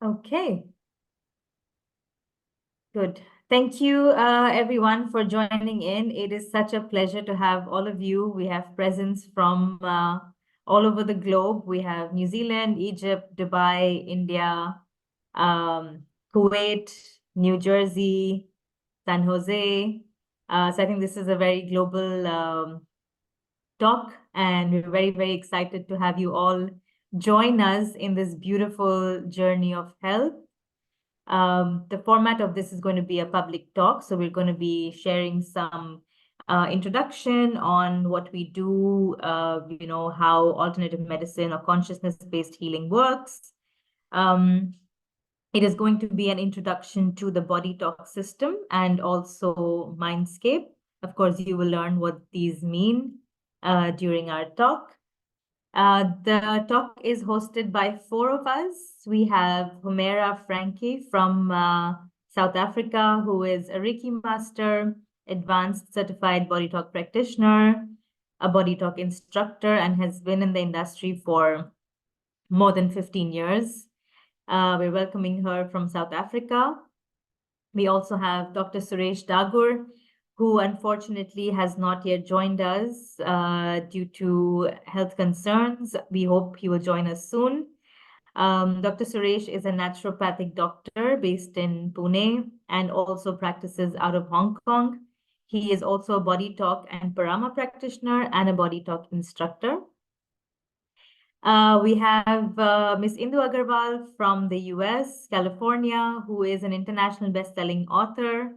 Okay, good. Thank you, everyone, for joining in. It is such a pleasure to have all of you. We have presence from all over the globe. We have New Zealand, Egypt, Dubai, India, Kuwait, New Jersey, San Jose. So I think this is a very global talk, and we're very, very excited to have you all join us in this beautiful journey of health. The format of this is going to be a public talk, so we're going to be sharing some introduction on what we do, how alternative medicine or consciousness-based healing works. It is going to be an introduction to the BodyTalk system and also Mindscape. Of course, you will learn what these mean during our talk. The talk is hosted by four of us. We have Humera Frankie from South Africa, who is a Reiki master, advanced certified BodyTalk practitioner, a BodyTalk instructor, and has been in the industry for more than 15 years. We're welcoming her from South Africa. We also have Dr. Suresh Dagur, who unfortunately has not yet joined us due to health concerns. We hope he will join us soon. Dr. Suresh is a naturopathic doctor based in Pune and also practices out of Hong Kong. He is also a BodyTalk and Parama practitioner and a BodyTalk instructor. We have Miss Indu Agarwal from the US, California, who is an international best-selling author,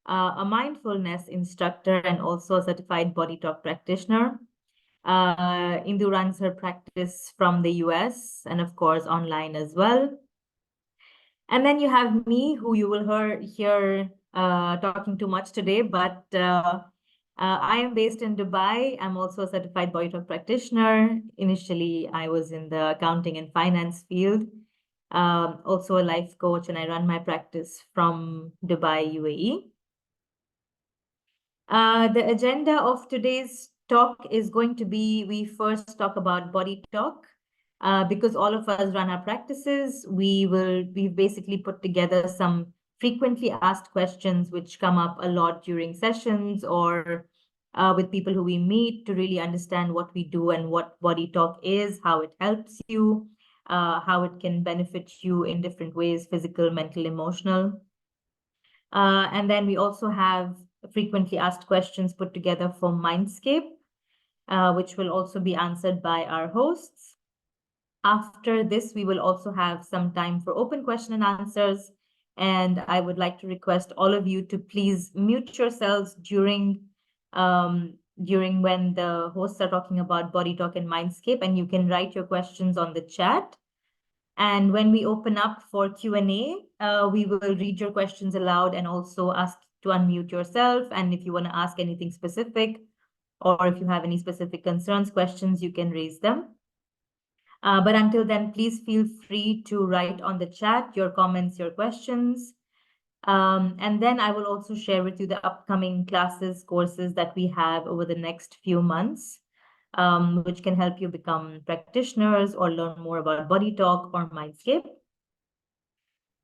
a mindfulness instructor, and also a certified BodyTalk practitioner. Indu runs her practice from the US and, of course, online as well. And then you have me, who you will hear talking too much today, but I am based in Dubai. I'm also a certified BodyTalk practitioner. Initially, I was in the accounting and finance field, also a life coach, and I run my practice from Dubai, UAE. The agenda of today's talk is going to be, we first talk about BodyTalk. Because all of us run our practices, we've basically put together some frequently asked questions which come up a lot during sessions or with people who we meet to really understand what we do and what BodyTalk is, how it helps you, how it can benefit you in different ways, physical, mental, emotional. And then we also have frequently asked questions put together for Mindscape, which will also be answered by our hosts. After this, we will also have some time for open question and answers. And I would like to request all of you to please mute yourselves during when the hosts are talking about BodyTalk and Mindscape, and you can write your questions on the chat. And when we open up for Q&A, we will read your questions aloud and also ask to unmute yourself. And if you want to ask anything specific, or if you have any specific concerns, questions, you can raise them. But until then, please feel free to write on the chat your comments, your questions. And then I will also share with you the upcoming classes, courses that we have over the next few months, which can help you become practitioners or learn more about BodyTalk or Mindscape.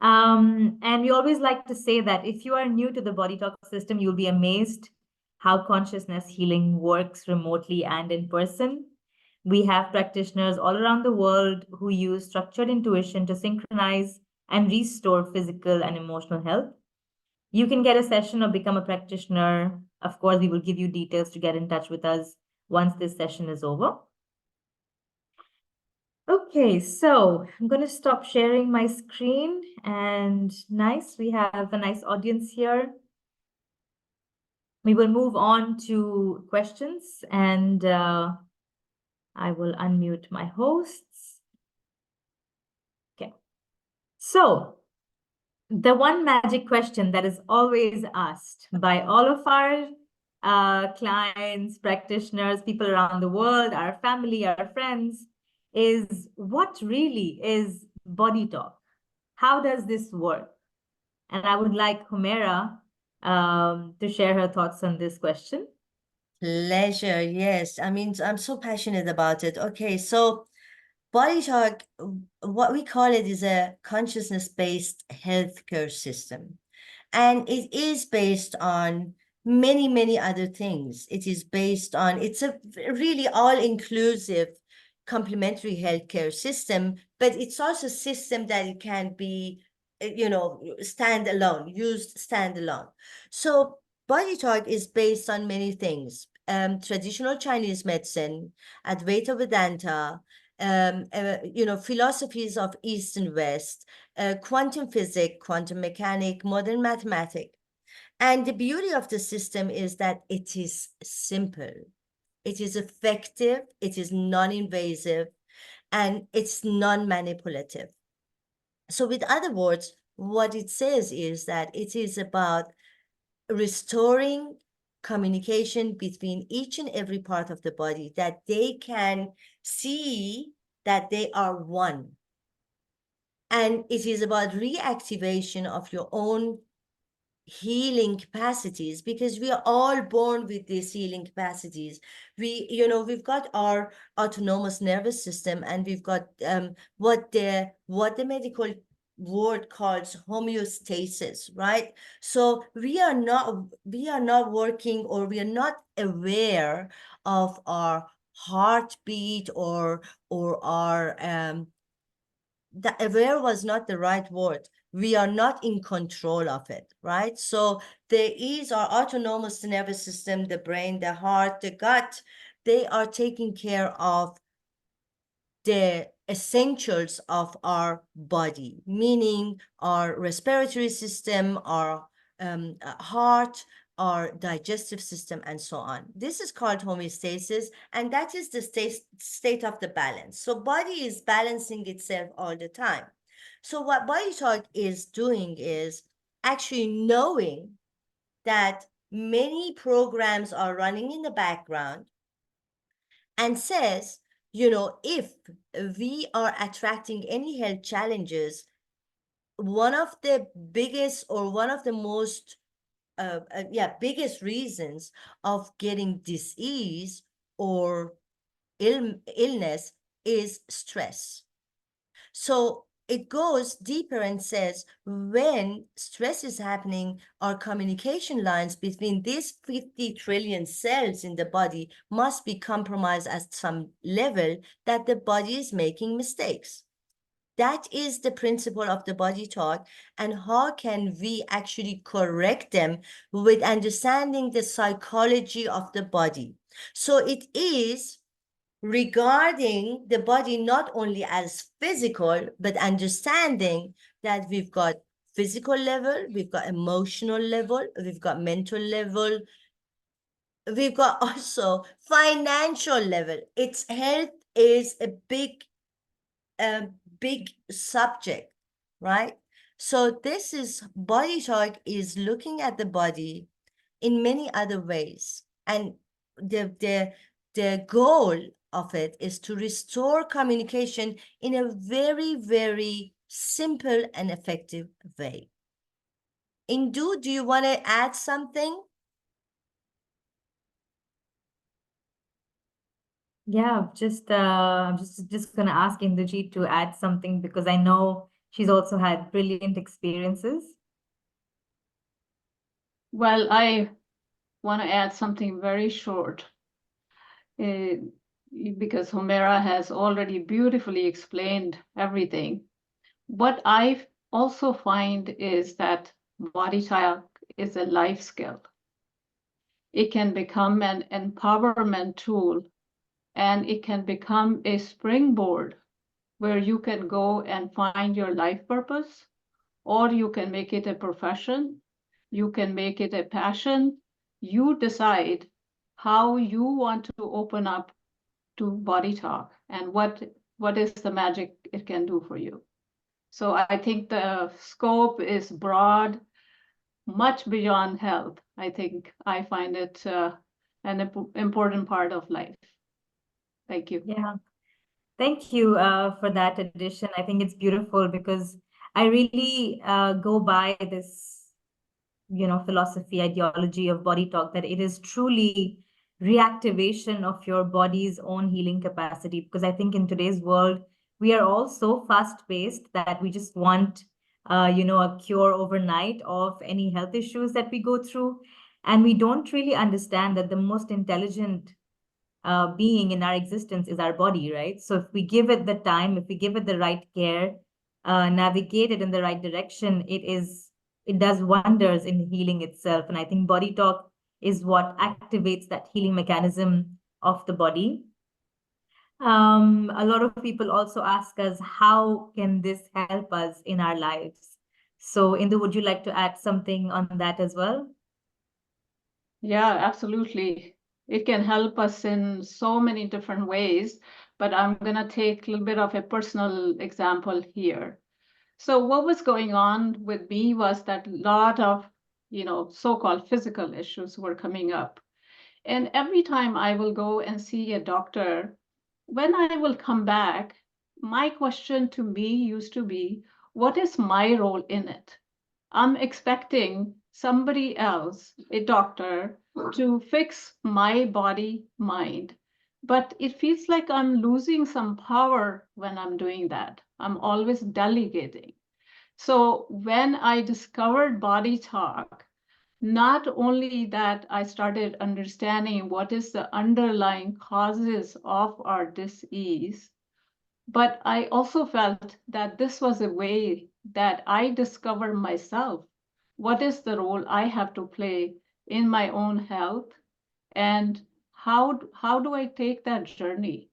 And we always like to say that if you are new to the BodyTalk system, you'll be amazed how consciousness healing works remotely and in person. We have practitioners all around the world who use structured intuition to synchronize and restore physical and emotional health. You can get a session or become a practitioner. Of course, we will give you details to get in touch with us once this session is over. Okay, so I'm going to stop sharing my screen, and we have a nice audience here. We will move on to questions, and I will unmute my hosts. Okay. So the one magic question that is always asked by all of our clients, practitioners, people around the world, our family, our friends, is what really is BodyTalk? How does this work? And I would like Humera to share her thoughts on this question. Pleasure, yes. I mean, I'm so passionate about it. Okay, so BodyTalk, what we call it is a consciousness-based healthcare system. And it is based on many, many other things. It is based on, it's a really all-inclusive complementary healthcare system, but it's also a system that it can be, standalone, used standalone. So BodyTalk is based on many things. Traditional Chinese medicine, Advaita Vedanta, philosophies of East and West, quantum physics, quantum mechanics, modern mathematics. And the beauty of the system is that it is simple, it is effective, it is non-invasive, and it's non-manipulative. So with other words, what it says is that it is about restoring communication between each and every part of the body, that they can see that they are one. And it is about reactivation of your own healing capacities, because we are all born with these healing capacities. We've got our autonomous nervous system, and we've got what the medical word calls homeostasis, right? So we are not working, or we are not aware of our heartbeat, or our the aware was not the right word. We are not in control of it, right? So there is our autonomous nervous system, the brain, the heart, the gut. They are taking care of the essentials of our body, meaning our respiratory system, our heart, our digestive system, and so on. This is called homeostasis, and that is the state of the balance. So body is balancing itself all the time. So what BodyTalk is doing is actually knowing that many programs are running in the background, and says, if we are attracting any health challenges, one of the biggest, or one of the most biggest reasons of getting disease or illness is stress. So it goes deeper and says, when stress is happening, our communication lines between these 50 trillion cells in the body must be compromised at some level, that the body is making mistakes. That is the principle of the BodyTalk. And how can we actually correct them with understanding the psychology of the body? So it is regarding the body not only as physical, but understanding that we've got physical level, we've got emotional level, we've got mental level, we've got also financial level. Its health is a big subject, right? So this is BodyTalk is looking at the body in many other ways, and the goal of it is to restore communication in a very, very simple and effective way. Indu, do you want to add something? Yeah, I'm just gonna ask Indrajit to add something, because I know she's also had brilliant experiences. Well, I want to add something very short, because Humera has already beautifully explained everything. What I also find is that BodyTalk is a life skill. It can become an empowerment tool, and it can become a springboard where you can go and find your life purpose, or you can make it a profession, you can make it a passion. You decide how you want to open up to BodyTalk, and what is the magic it can do for you. So I think the scope is broad, much beyond health. I think I find it an important part of life. Thank you. Yeah, thank you for that addition. I think it's beautiful, because I really go by this, philosophy, ideology of BodyTalk, that it is truly reactivation of your body's own healing capacity. Because I think in today's world, we are all so fast-paced that we just want, a cure overnight of any health issues that we go through. And we don't really understand that the most intelligent being in our existence is our body, right? So if we give it the time, if we give it the right care, navigate it in the right direction, it does wonders in healing itself. And I think body talk is what activates that healing mechanism of the body. A lot of people also ask us, how can this help us in our lives? So, Indu, would you like to add something on that as well? Yeah, absolutely. It can help us in so many different ways, but I'm going to take a little bit of a personal example here. So what was going on with me was that a lot of, so-called physical issues were coming up. And every time I will go and see a doctor, when I will come back, my question to me used to be, what is my role in it? I'm expecting somebody else, a doctor, to fix my body, mind. But it feels like I'm losing some power when I'm doing that. I'm always delegating. So when I discovered Body Talk, not only that I started understanding what is the underlying causes of our disease, but I also felt that this was a way that I discover myself. What is the role I have to play in my own health? And how do I take that journey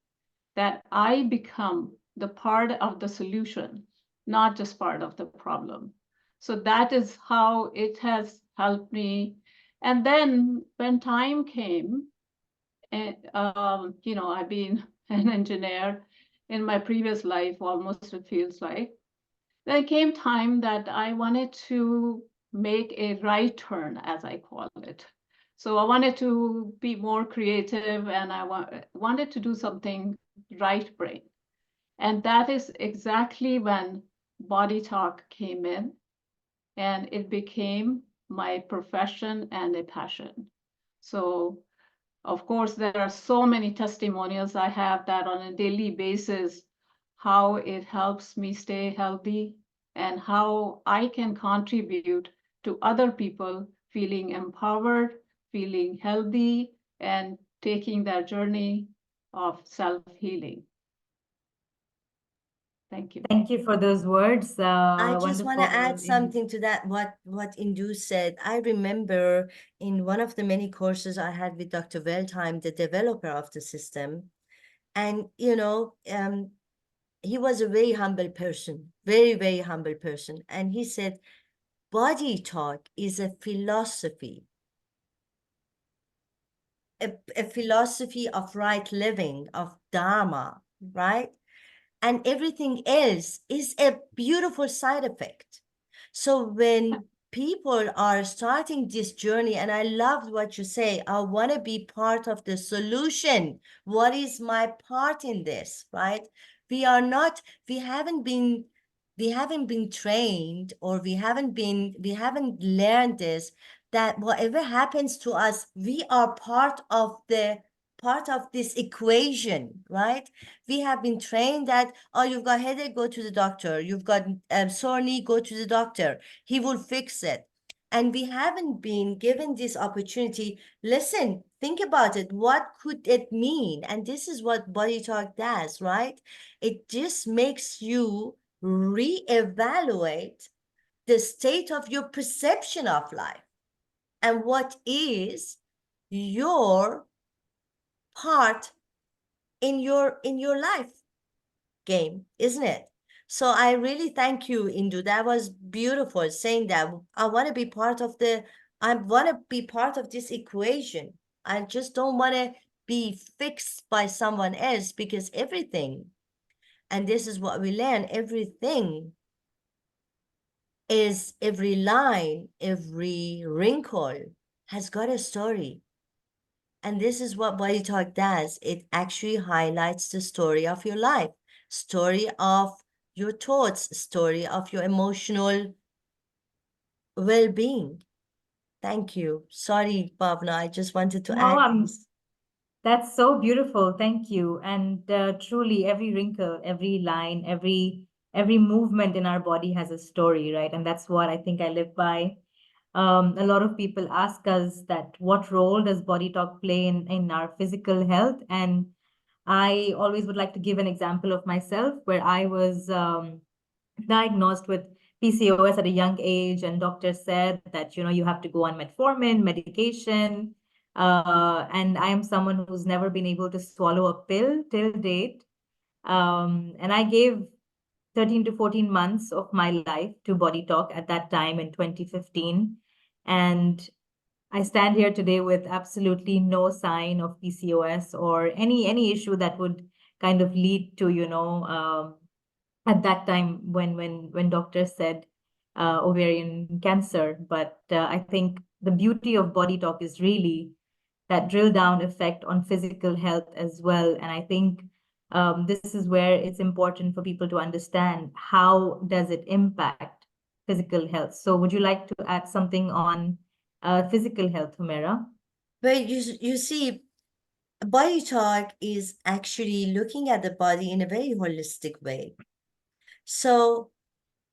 that I become the part of the solution, not just part of the problem? So that is how it has helped me. And then when time came, and I've been an engineer in my previous life, almost it feels like. There came time that I wanted to make a right turn, as I call it. So I wanted to be more creative, and I wanted to do something right brain. And that is exactly when Body Talk came in, and it became my profession and a passion. So of course, there are so many testimonials I have that on a daily basis, how it helps me stay healthy and how I can contribute to other people feeling empowered, feeling healthy, and taking their journey of self-healing. Thank you. Thank you for those words. I just want to Wonderful. add something to that, what Indu said. I remember in one of the many courses I had with Dr. Weltheim, the developer of the system, and he was a very humble person, very, very humble person. And he said, Body Talk is a philosophy, a philosophy of right living, of Dharma, right? And everything else is a beautiful side effect. So when people are starting this journey, and I loved what you say, I want to be part of the solution. What is my part in this, right? We haven't been trained, or we haven't learned this, that whatever happens to us, we are part of this equation, right? We have been trained that, oh, you've got headache, go to the doctor. You've got sore knee, go to the doctor. He will fix it. And we haven't been given this opportunity. Listen, think about it. What could it mean? And this is what Body Talk does, right? It just makes you reevaluate the state of your perception of life and what is your part in your life game, isn't it? So I really thank you, Indu. That was beautiful, saying that I want to be part of this equation. I just don't want to be fixed by someone else, because everything, and this is what we learn, everything is, every line, every wrinkle has got a story. And this is what Body Talk does. It actually highlights the story of your life, story of your thoughts, story of your emotional well-being. Thank you. Sorry, Bhavna, I just wanted to add this. That's so beautiful. Thank you. And truly, every wrinkle, every line, every movement in our body has a story, right? And that's what I think I live by. A lot of people ask us that what role does body talk play in our physical health? And I always would like to give an example of myself where I was diagnosed with PCOS at a young age, and doctor said that, you have to go on metformin medication. And I am someone who's never been able to swallow a pill till date. And I gave 13 to 14 months of my life to Body Talk at that time in 2015. And I stand here today with absolutely no sign of PCOS or any issue that would kind of lead to, at that time when doctors said ovarian cancer. But I think the beauty of Body Talk is really that drill down effect on physical health as well. And I think this is where it's important for people to understand how does it impact physical health. So would you like to add something on physical health, Humera? But you see, body talk is actually looking at the body in a very holistic way. So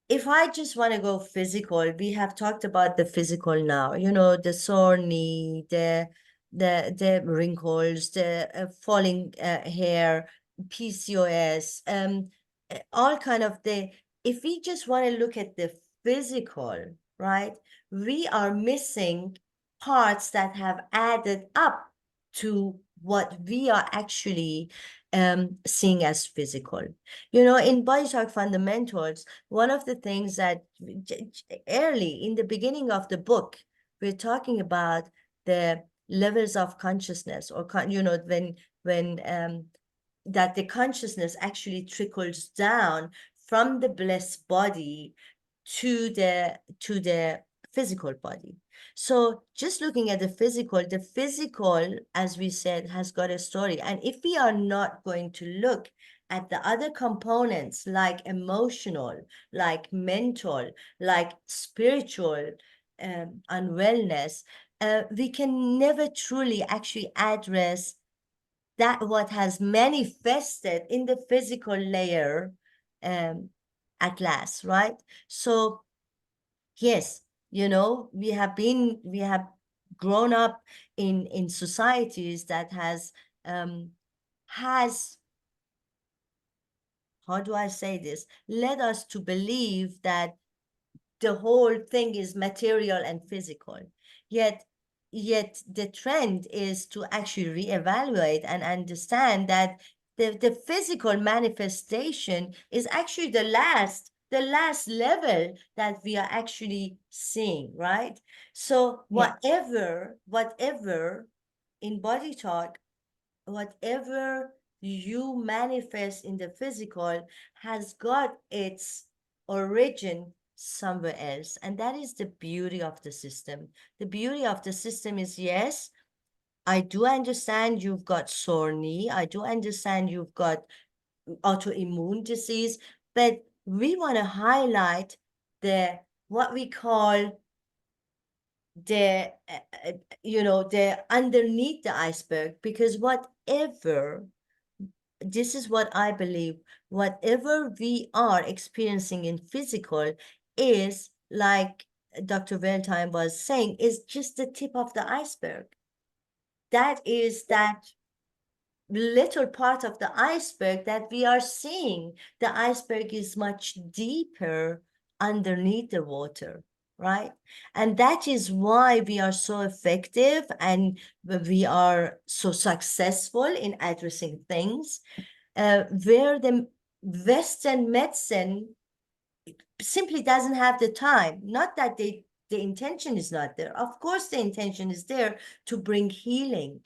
if I just want to go physical, we have talked about the physical now, the sore knee, the wrinkles, the falling hair, PCOS, all kind of if we just want to look at the physical, right, we are missing parts that have added up to what we are actually seeing as physical. In Body Talk Fundamentals, one of the things that early in the beginning of the book, we're talking about the levels of consciousness, or when that the consciousness actually trickles down from the blessed body to the physical body. So just looking at the physical, as we said, has got a story. And if we are not going to look at the other components, like emotional, like mental, like spiritual unwellness, we can never truly actually address that what has manifested in the physical layer at last, right? So yes, we have grown up in societies that has how do I say this, led us to believe that the whole thing is material and physical. Yet the trend is to actually reevaluate and understand that the physical manifestation is actually the last level that we are actually seeing, right? So Yeah. whatever in Body Talk, whatever you manifest in the physical has got its origin somewhere else. And that is the beauty of the system. The beauty of the system is, yes, I do understand you've got sore knee. I do understand you've got autoimmune disease, but we want to highlight what we call the the underneath the iceberg, because this is what I believe, whatever we are experiencing in physical is, like Dr. Valentine was saying, is just the tip of the iceberg. That is that little part of the iceberg that we are seeing. The iceberg is much deeper underneath the water, right? And that is why we are so effective and we are so successful in addressing things, where the Western medicine simply doesn't have the time. Not that the intention is not there. Of course, the intention is there to bring healing.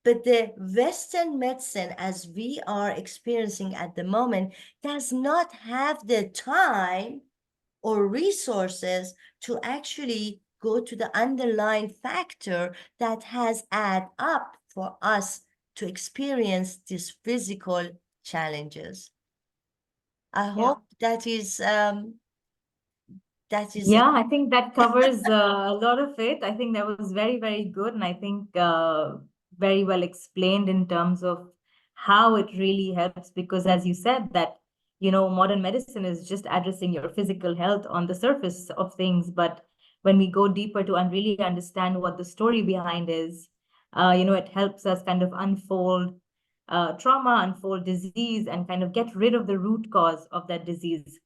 But the Western medicine, as we are experiencing at the moment, does not have the time or resources to actually go to the underlying factor that has add up for us to experience these physical challenges. I Yeah. hope that is Yeah, I think that covers a lot of it. I think that was very, very good. And I think very well explained in terms of how it really helps, because as you said that, modern medicine is just addressing your physical health on the surface of things, but when we go deeper to really understand what the story behind is, it helps us kind of unfold trauma, unfold disease, and kind of get rid of the root cause of that disease.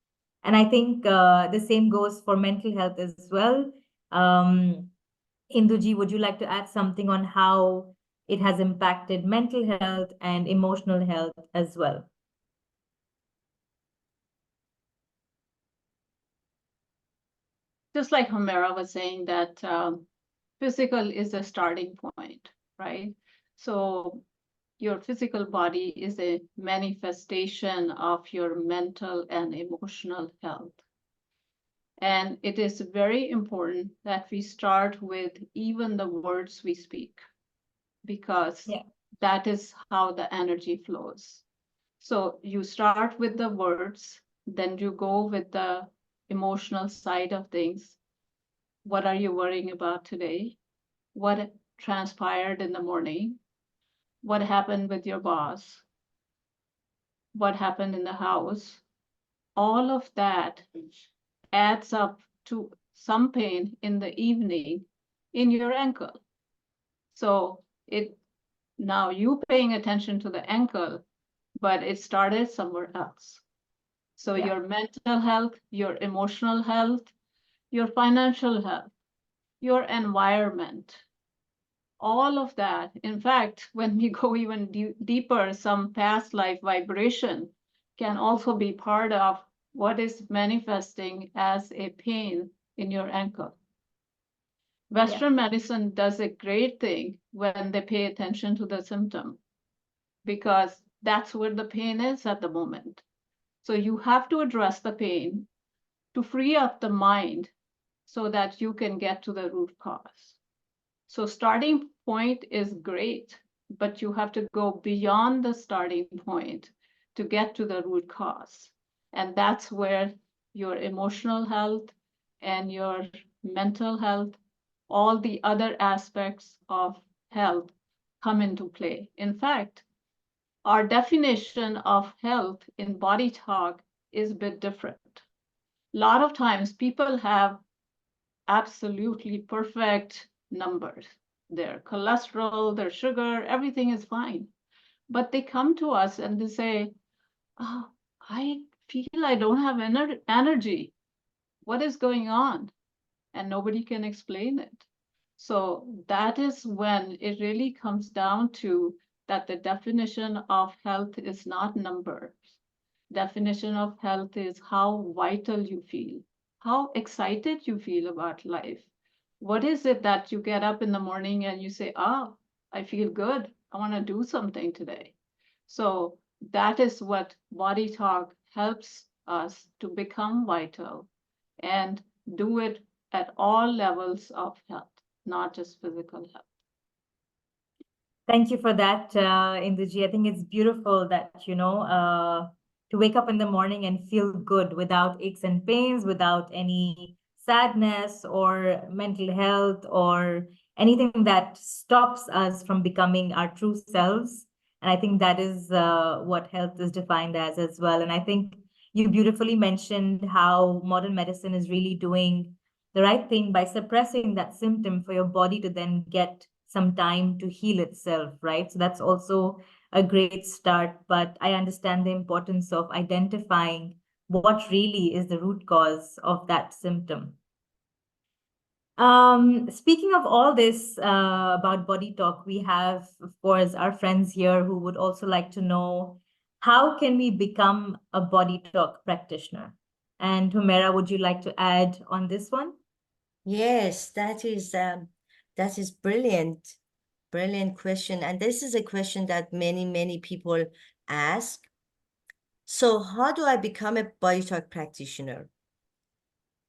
And I think the same goes for mental health as well. Induji, would you like to add something on how it has impacted mental health and emotional health as well? Just like Humera was saying that physical is a starting point, right? So your physical body is a manifestation of your mental and emotional health. And it is very important that we start with even the words we speak, because that is how the energy flows. So you start with the words, then you go with the emotional side of things. What are you worrying about today? What transpired in the morning? What happened with your boss? What happened in the house? All of that adds up to some pain in the evening in your ankle. So now you paying attention to the ankle, but it started somewhere else. So your mental health, your emotional health, your financial health, your environment, all of that. In fact, when we go even deeper, some past life vibration can also be part of what is manifesting as a pain in your ankle. Western medicine does a great thing when they pay attention to the symptom, because that's where the pain is at the moment. So you have to address the pain to free up the mind so that you can get to the root cause. So starting point is great, but you have to go beyond the starting point to get to the root cause. And that's where your emotional health and your mental health, all the other aspects of health come into play. In fact, our definition of health in BodyTalk is a bit different. A lot of times people have absolutely perfect numbers. Their cholesterol, their sugar, everything is fine. But they come to us and they say, oh, I feel I don't have energy. What is going on? And nobody can explain it. So that is when it really comes down to that the definition of health is not numbers. Definition of health is how vital you feel, how excited you feel about life. What is it that you get up in the morning and you say, oh, I feel good. I want to do something today. So that is what BodyTalk helps us to become vital and do it at all levels of health, not just physical health. Thank you for that, Induji. I think it's beautiful that, to wake up in the morning and feel good without aches and pains, without any sadness or mental health or anything that stops us from becoming our true selves. And I think that is what health is defined as well. And I think you beautifully mentioned how modern medicine is really doing the right thing by suppressing that symptom for your body to then get some time to heal itself, right? So that's also a great start. But I understand the importance of identifying what really is the root cause of that symptom. Speaking of all this about BodyTalk, we have, of course, our friends here who would also like to know, how can we become a BodyTalk practitioner? And Humera, would you like to add on this one? Yes, that is brilliant. Brilliant question. And this is a question that many people ask. So how do I become a BodyTalk practitioner?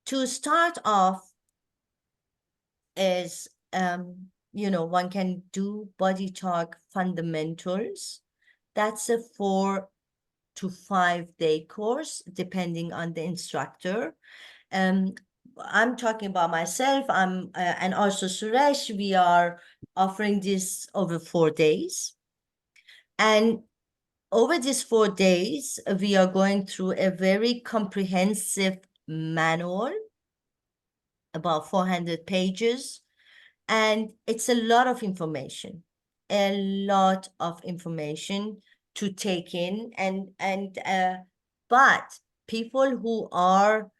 To start off is, one can do BodyTalk fundamentals. That's a 4 to 5 day course, depending on the instructor. I'm talking about myself, and also Suresh, we are offering this over 4 days. And over these 4 days, we are going through a very comprehensive manual, about 400 pages. And it's a lot of information, to take in. But people who are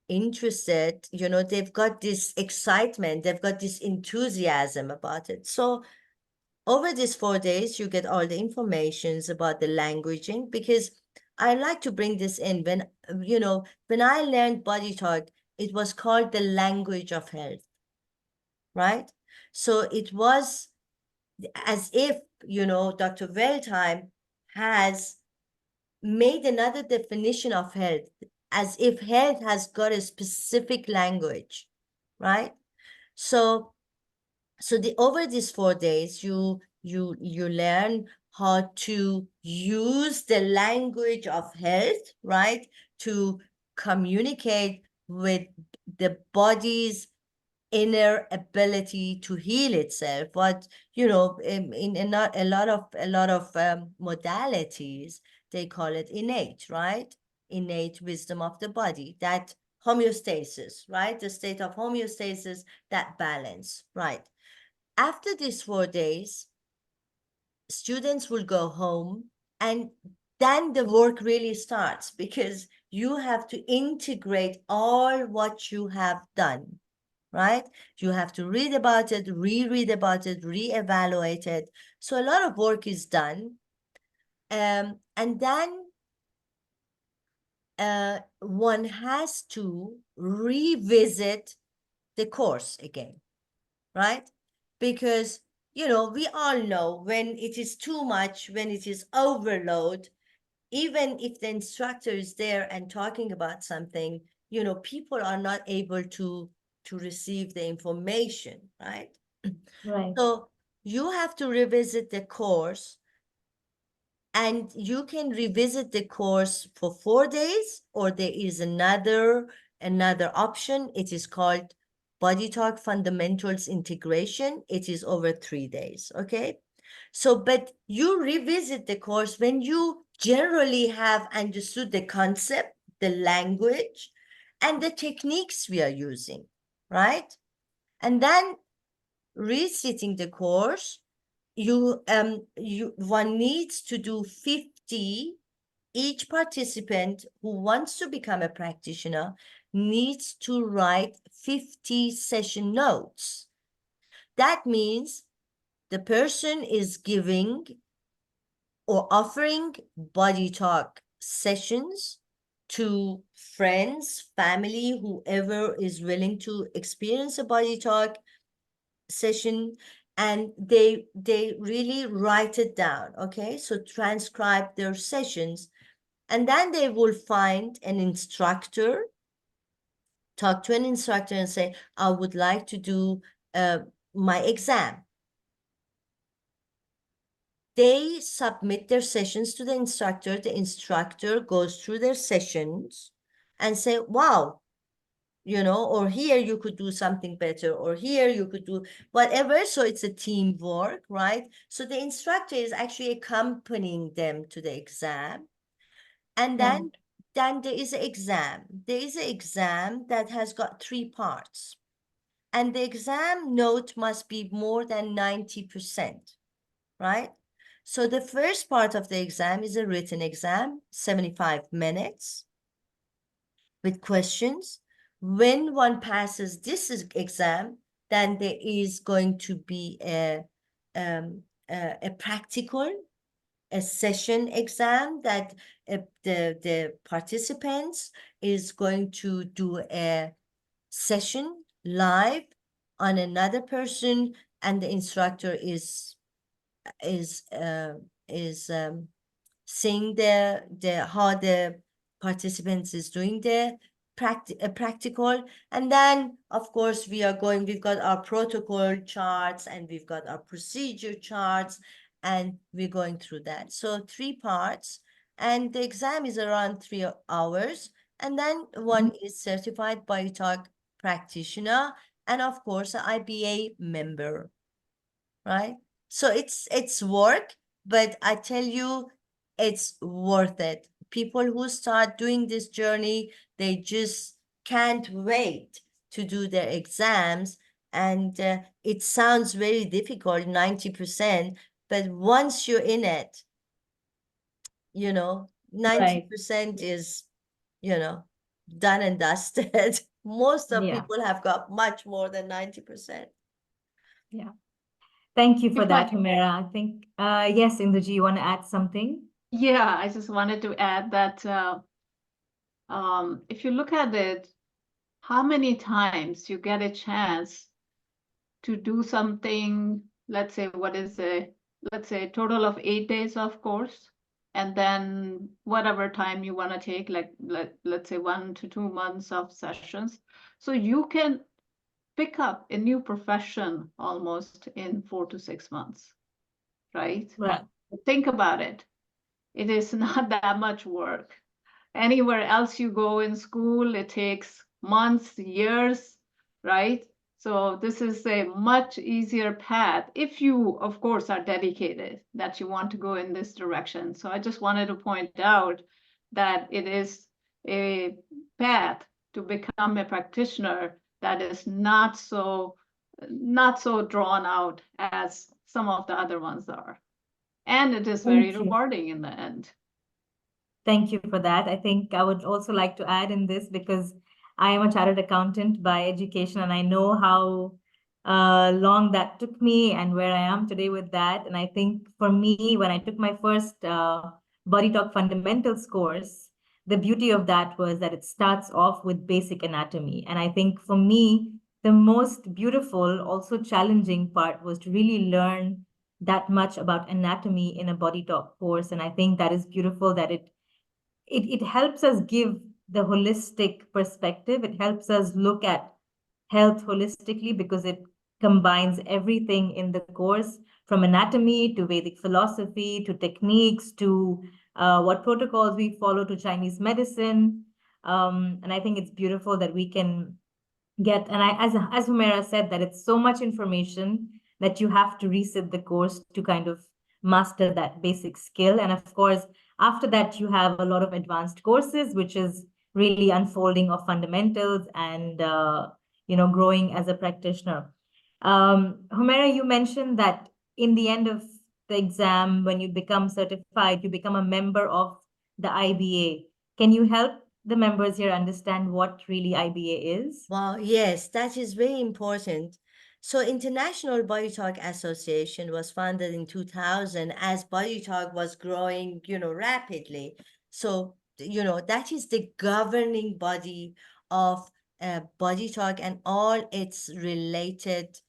interested, they've got this excitement, they've got this enthusiasm about it. So over these 4 days, you get all the informations about the languaging, because I like to bring this in. When I learned Body Talk, it was called the language of health, right? So it was as if, Dr. Weltheim has made another definition of health, as if health has got a specific language, right? So over these 4 days, you learn how to use the language of health, right, to communicate with the body's inner ability to heal itself. What in a lot of modalities, they call it innate, right? Innate wisdom of the body, that homeostasis, right? The state of homeostasis, that balance, right? After these 4 days, students will go home, and then the work really starts, because you have to integrate all what you have done, right? You have to read about it, reread about it, reevaluate it. So a lot of work is done. And then one has to revisit the course again, right? Because, we all know when it is too much, when it is overload, even if the instructor is there and talking about something, people are not able to receive the information, right? Right. So you have to revisit the course, and you can revisit the course for 4 days, or there is another option. It is called Body Talk Fundamentals Integration. It is over 3 days, okay? So, but you revisit the course when you generally have understood the concept, the language, and the techniques we are using, right? And then resitting the course, one needs to do 50. Each participant who wants to become a practitioner needs to write 50 session notes. That means the person is giving or offering Body Talk sessions to friends, family, whoever is willing to experience a Body Talk session, and they really write it down, okay? So transcribe their sessions, and then they will find an instructor, talk to an instructor and say, I would like to do my exam. They submit their sessions to the instructor goes through their sessions and say, wow, or here you could do something better, or here you could do whatever. So it's a teamwork, right? So the instructor is actually accompanying them to the exam. And then there is an exam. There is an exam that has got 3 parts. And the exam note must be more than 90%, right? So the first part of the exam is a written exam, 75 minutes with questions. When one passes this exam, then there is going to be a practical, a session exam that the participants is going to do a session live on another person, and the instructor is seeing how the participants is doing the practical. And then of course we've got our protocol charts, and we've got our procedure charts, and we're going through that. So 3 parts, and the exam is around 3 hours, and then one is certified Body Talk practitioner, and of course, an IBA member, right? So it's work, but I tell you, it's worth it. People who start doing this journey, they just can't wait to do their exams. And it sounds very difficult, 90%, but once you're in it, 90% is, done and dusted. Most of Yeah. people have got much more than 90%. Yeah. Thank you for If I, that, Humaira. I think, yes, Indraji, you want to add something? yeah, I just wanted to add that if you look at it, how many times you get a chance to do something, let's say, let's say a total of 8 days of course, and then whatever time you want to take, like let's say 1 to 2 months of sessions. So you can pick up a new profession almost in 4 to 6 months, right? Right. Think about it. It is not that much work. Anywhere else you go in school, it takes months, years, right? So this is a much easier path if you, of course, are dedicated that you want to go in this direction. So I just wanted to point out that it is a path to become a practitioner that is not so drawn out as some of the other ones are. And it is very Thank you. rewarding in the end. Thank you for that. I think I would also like to add in this because I am a chartered accountant by education, and I know how long that took me and where I am today with that. And I think for me, when I took my first Body Talk Fundamentals course, the beauty of that was that it starts off with basic anatomy. And I think for me, the most beautiful, also challenging part was to really learn that much about anatomy in a Body Talk course. And I think that is beautiful that it helps us give the holistic perspective. It helps us look at health holistically because it combines everything in the course, from anatomy to Vedic philosophy to techniques to what protocols we follow to Chinese medicine. And I think it's beautiful that we can get, and as Humaira said, that it's so much information that you have to resit the course to kind of master that basic skill. And of course, after that, you have a lot of advanced courses, which is really unfolding of fundamentals and growing as a practitioner. Humaira, you mentioned that in the end of the exam, when you become certified, you become a member of the IBA. Can you help the members here understand what really IBA is? Wow, yes, that is very important. So International Body Talk Association was founded in 2000 as Body Talk was growing, rapidly. So, that is the governing body of Body Talk and all its related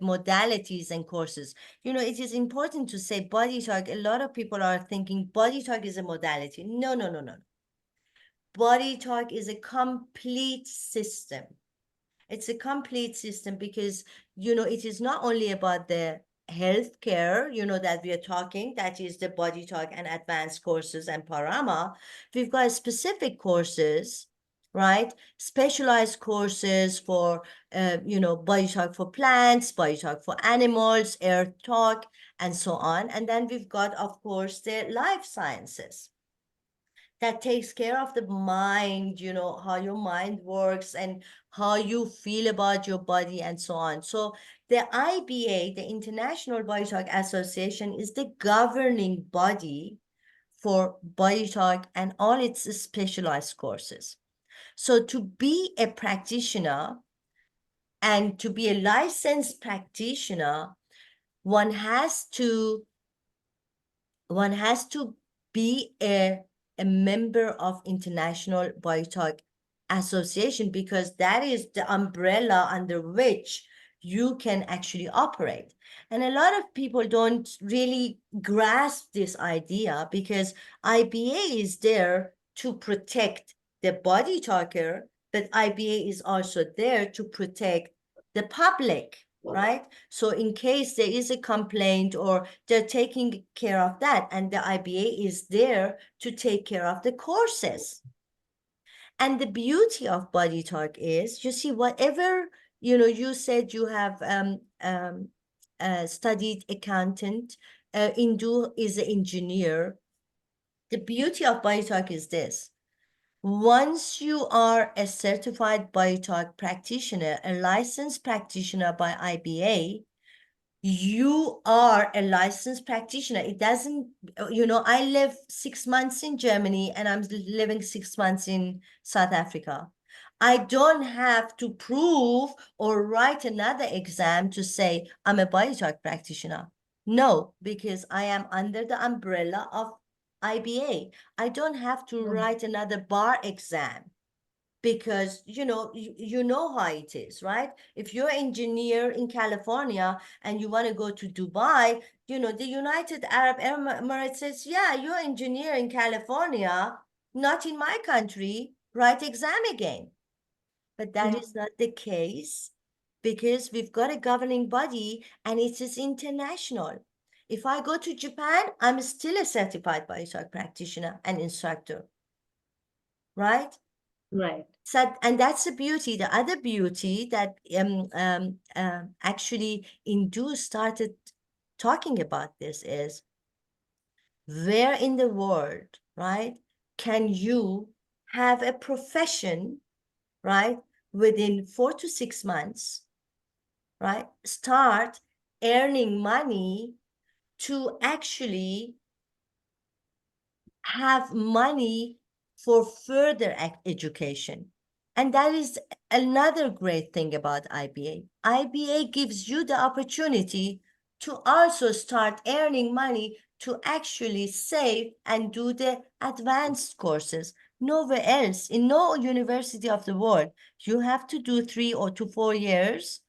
modalities and courses. It is important to say Body Talk. A lot of people are thinking Body Talk is a modality. No, no, no, no. Body Talk is a complete system. It's a complete system because, it is not only about the healthcare, that we are talking, that is the Body Talk and advanced courses and Parama. We've got specific courses, right? Specialized courses for, Body Talk for plants, Body Talk for animals, Earth Talk, and so on. And then we've got, of course, the life sciences that takes care of the mind, how your mind works and how you feel about your body and so on. So the IBA, the International Body Talk Association, is the governing body for Body Talk and all its specialized courses. So to be a practitioner and to be a licensed practitioner, one has to be a member of International Body Talk Association because that is the umbrella under which you can actually operate. And a lot of people don't really grasp this idea because IBA is there to protect the body talker, but IBA is also there to protect the public, right? So in case there is a complaint or they're taking care of that, and the IBA is there to take care of the courses. And the beauty of Body Talk is, you see, whatever, you said you have studied accountant, Indu is an engineer. The beauty of Body Talk is this. Once you are a certified Body Talk practitioner, a licensed practitioner by IBA, you are a licensed practitioner. It doesn't, I live 6 months in Germany and I'm living 6 months in South Africa. I don't have to prove or write another exam to say I'm a Body Talk practitioner. No, because I am under the umbrella of IBA. I don't have to write another bar exam, because you know how it is, right? If you're an engineer in California and you want to go to Dubai, the United Arab Emirates says, yeah, you're an engineer in California, not in my country, write exam again. But that is not the case, because we've got a governing body and it is international. If I go to Japan, I'm still a certified BodyTalk practitioner and instructor, right? Right. So, and that's the beauty. The other beauty that actually Indu started talking about this is, where in the world, right, can you have a profession, right, within 4 to 6 months, right, start earning money to actually have money for further education. And that is another great thing about IBA. IBA gives you the opportunity to also start earning money to actually save and do the advanced courses. Nowhere else, in no university of the world, you have to do 3 or 4 years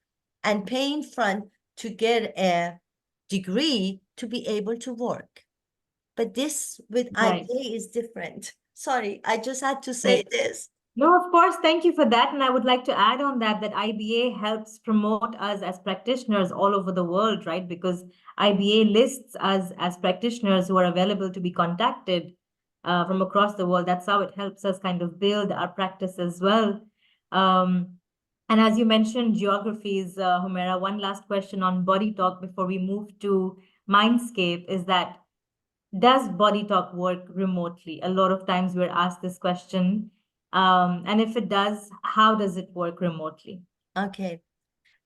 and pay in front to get a degree to be able to work. But this with Right. IBA is different. Sorry, I just had to say Right. this. No, of course, thank you for that. And I would like to add on that IBA helps promote us as practitioners all over the world, right? Because IBA lists us as practitioners who are available to be contacted from across the world. That's how it helps us kind of build our practice as well. And as you mentioned, geographies, Humaira, one last question on Body Talk before we move to Mindscape is that, does Body Talk work remotely? A lot of times we're asked this question. And if it does, how does it work remotely? Okay.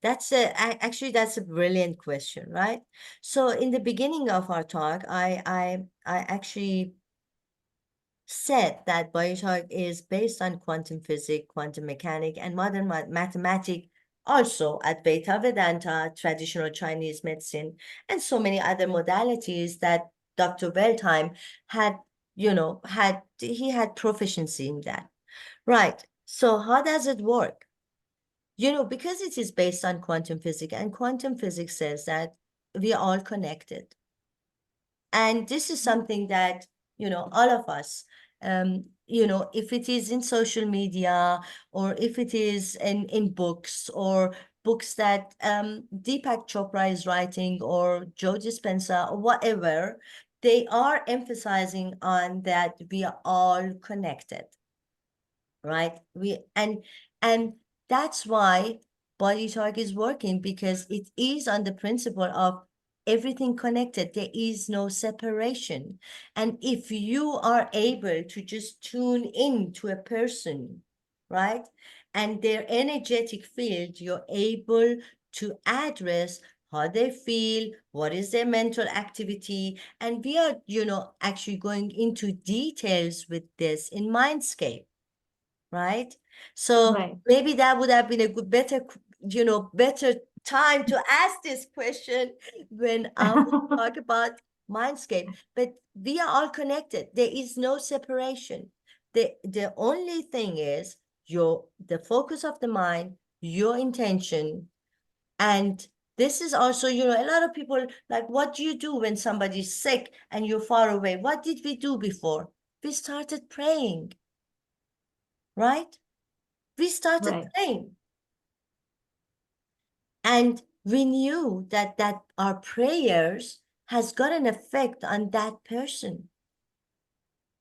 Actually, that's a brilliant question, right? So in the beginning of our talk, I actually said that BioTalk is based on quantum physics, quantum mechanics, and modern mathematics, also at Beta Vedanta, traditional Chinese medicine, and so many other modalities that Dr. Weltheim had, he had proficiency in that. Right. So how does it work? Because it is based on quantum physics, and quantum physics says that we are all connected. And this is something that, all of us, if it is in social media, or if it is in books, or books that Deepak Chopra is writing, or Joe Dispenza, or whatever, they are emphasizing on that we are all connected, right? And that's why Body Talk is working, because it is on the principle of everything connected. There is no separation. And if you are able to just tune in to a person, right, and their energetic field, you're able to address how they feel, what is their mental activity. And we are, actually going into details with this in Mindscape, right? So Right. maybe that would have been a better time to ask this question when we talk about Mindscape. But we are all connected. There is no separation. The only thing is the focus of the mind, your intention. And this is also, a lot of people like, what do you do when somebody's sick and you're far away? What did we do before? We started praying, right? We started Right. praying. And we knew that our prayers has got an effect on that person.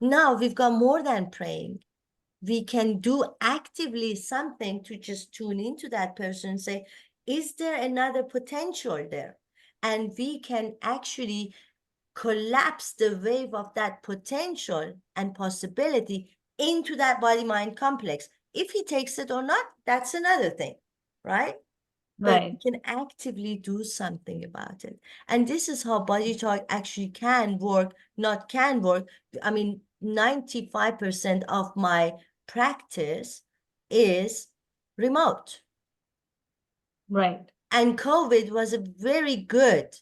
Now we've got more than praying. we can do actively something to just tune into that person and say, is there another potential there? And we can actually collapse the wave of that potential and possibility into that body-mind complex. If he takes it or not, that's another thing, right? But we Right. can actively do something about it. And this is how body talk actually can work, not can work. I mean, 95% of my practice is remote. Right. And COVID was a very good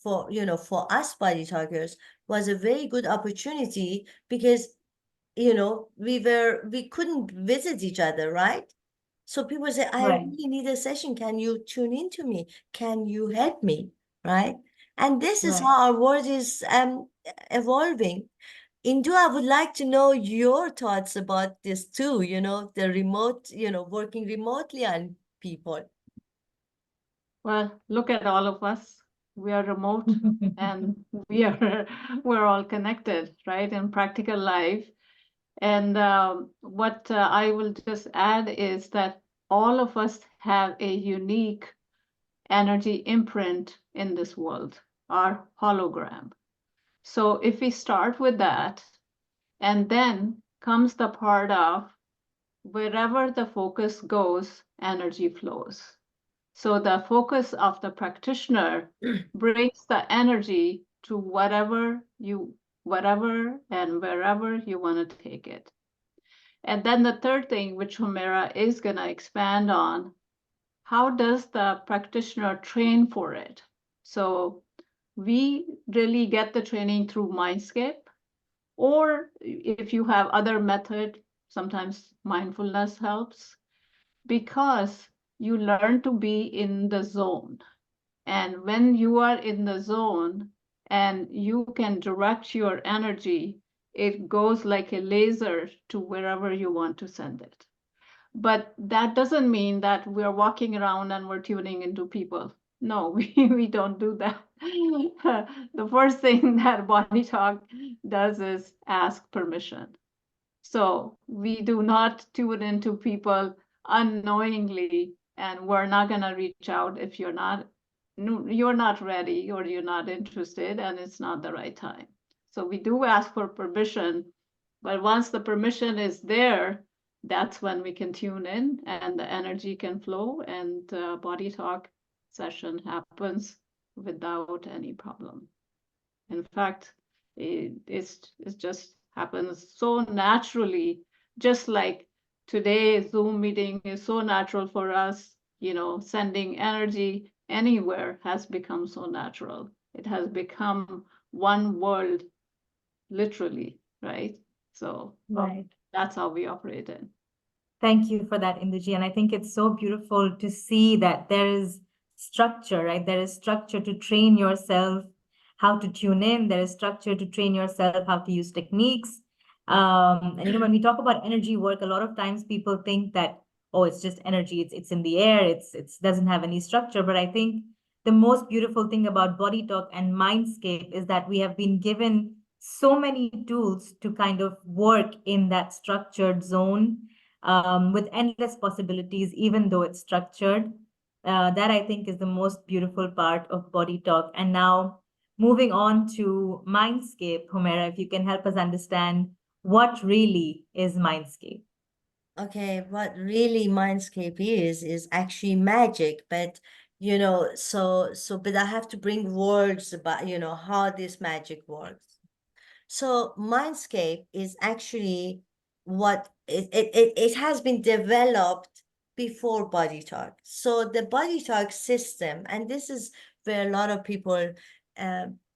for, you know, for us body talkers, was a very good opportunity because, you know, we couldn't visit each other, right? So people say, I Right. really need a session. Can you tune into me? Can you help me? Right? And this is Right. how our world is evolving. Indu, I would like to know your thoughts about this too, you know, the remote, you know, working remotely on people. Well, look at all of us. We are remote and we are we're all connected, right, in practical life. And what I will just add is that all of us have a unique energy imprint in this world, our hologram. So if we start with that, and then comes the part of wherever the focus goes, energy flows. So the focus of the practitioner brings the energy to whatever and wherever you want to take it. And then the third thing, which Humera is going to expand on, how does the practitioner train for it? So we really get the training through Mindscape, or if you have other method, sometimes mindfulness helps, because you learn to be in the zone. And when you are in the zone and you can direct your energy, it goes like a laser to wherever you want to send it. But that doesn't mean that we're walking around and we're tuning into people. No, we don't do that. The first thing that Body Talk does is ask permission. So we do not tune into people unknowingly, and we're not going to reach out if you're not ready or you're not interested and it's not the right time. So we do ask for permission, but once the permission is there, that's when we can tune in and the energy can flow, and body talk session happens without any problem. In fact, it just happens so naturally, just like today, Zoom meeting is so natural for us, you know, sending energy anywhere has become so natural. It has become one world, literally, right? So Right. that's how we operate in. Thank you for that, Induji. And I think it's so beautiful to see that there is structure, right? There is structure to train yourself how to tune in. There is structure to train yourself how to use techniques. And you know, when we talk about energy work, a lot of times people think that, oh, it's just energy. It's in the air. It's doesn't have any structure. But I think the most beautiful thing about Body Talk and Mindscape is that we have been given so many tools to kind of work in that structured zone, with endless possibilities, even though it's structured. That I think is the most beautiful part of Body Talk. And now moving on to Mindscape, Humera, if you can help us understand what really is Mindscape. Okay, what really Mindscape is actually magic, but you know, but I have to bring words about, you know, how this magic works. So Mindscape is actually what it has been developed before Body Talk. So the Body Talk system, and this is where a lot of people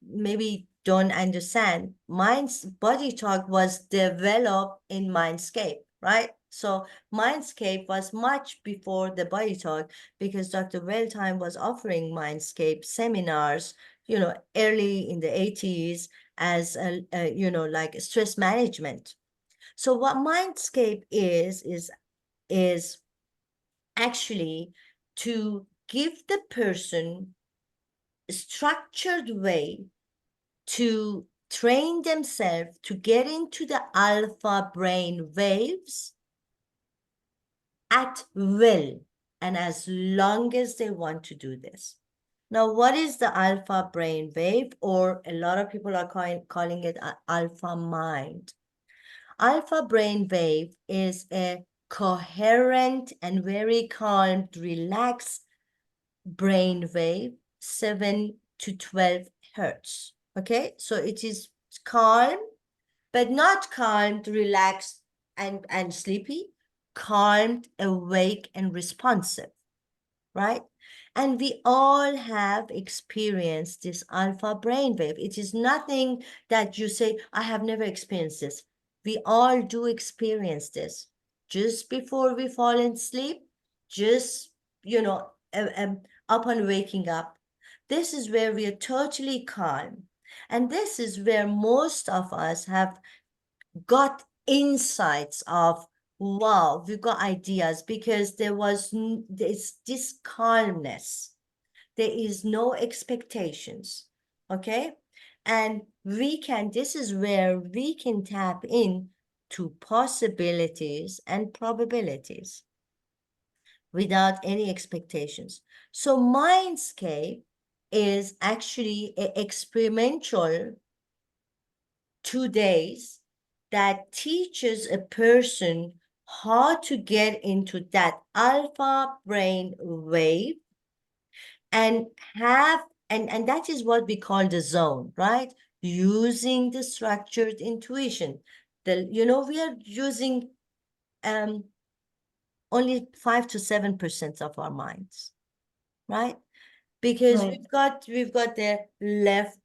maybe don't understand. Body Talk was developed in Mindscape, right? So Mindscape was much before the Body Talk because Dr. Welltime was offering Mindscape seminars, you know, early in the 80s as a you know, like stress management. So what Mindscape is actually to give the person a structured way to train themselves to get into the alpha brain waves at will and as long as they want to do this. Now, what is the alpha brain wave, or a lot of people are calling it alpha mind? Alpha brain wave is a coherent and very calm, relaxed brain wave, 7 to 12 hertz. Okay, so it is calm, but not calmed, relaxed, and sleepy, calmed, awake, and responsive, right? And we all have experienced this alpha brainwave. It is nothing that you say, I have never experienced this. We all do experience this. Just before we fall in sleep, just, upon waking up. This is where we are totally calm. And this is where most of us have got insights of, wow, we've got ideas, because there's this calmness. There is no expectations, okay? And this is where we can tap in to possibilities and probabilities without any expectations. So Mindscape is actually an experimental 2 days that teaches a person how to get into that alpha brain wave and and that is what we call the zone, right? Using the structured intuition. We are using only 5 to 7% of our minds, right? Because Right. we've got the left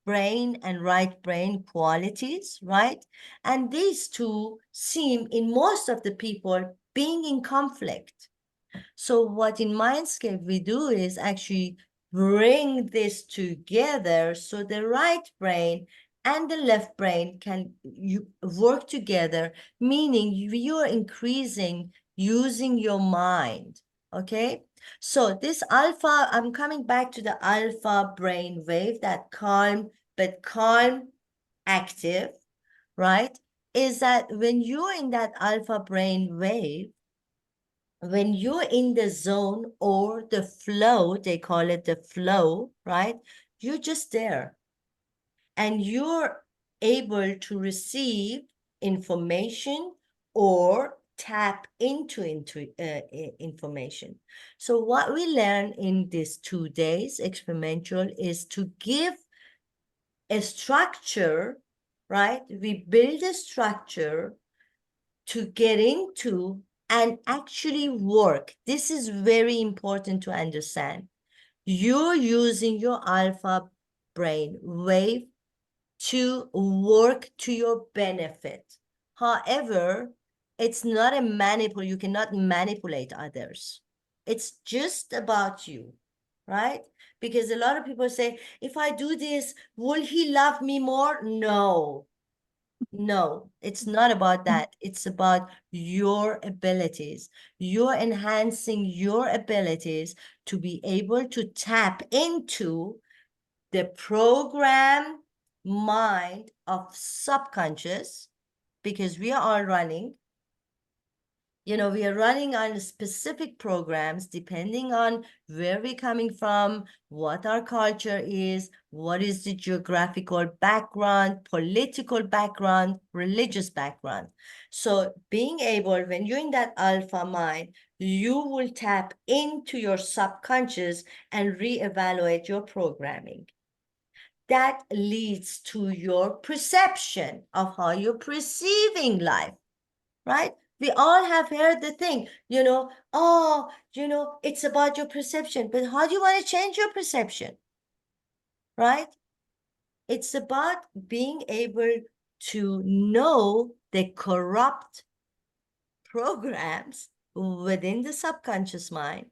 brain and right brain qualities, right? And these two seem in most of the people being in conflict. So what in Mindscape we do is actually bring this together so the right brain and the left brain can work together, meaning you are increasing using your mind, okay? So this alpha, I'm coming back to the alpha brain wave, that calm, active, right? Is that when you're in that alpha brain wave, when you're in the zone or the flow, they call it the flow, right? You're just there. And you're able to receive information or tap into information. So what we learn in these 2 days experimental is to give a structure, right? We build a structure to get into and actually work. This is very important to understand. You're using your alpha brain wave to work to your benefit. However, it's not a you cannot manipulate others. It's just about you, right? Because a lot of people say, if I do this, will he love me more? No, it's not about that. It's about your abilities. You're enhancing your abilities to be able to tap into the program mind of subconscious, because we are all running. We are running on specific programs depending on where we're coming from, what our culture is, what is the geographical background, political background, religious background. So being able, when you're in that alpha mind, you will tap into your subconscious and reevaluate your programming. That leads to your perception of how you're perceiving life, right? We all have heard the thing, it's about your perception, but how do you want to change your perception, right? It's about being able to know the corrupt programs within the subconscious mind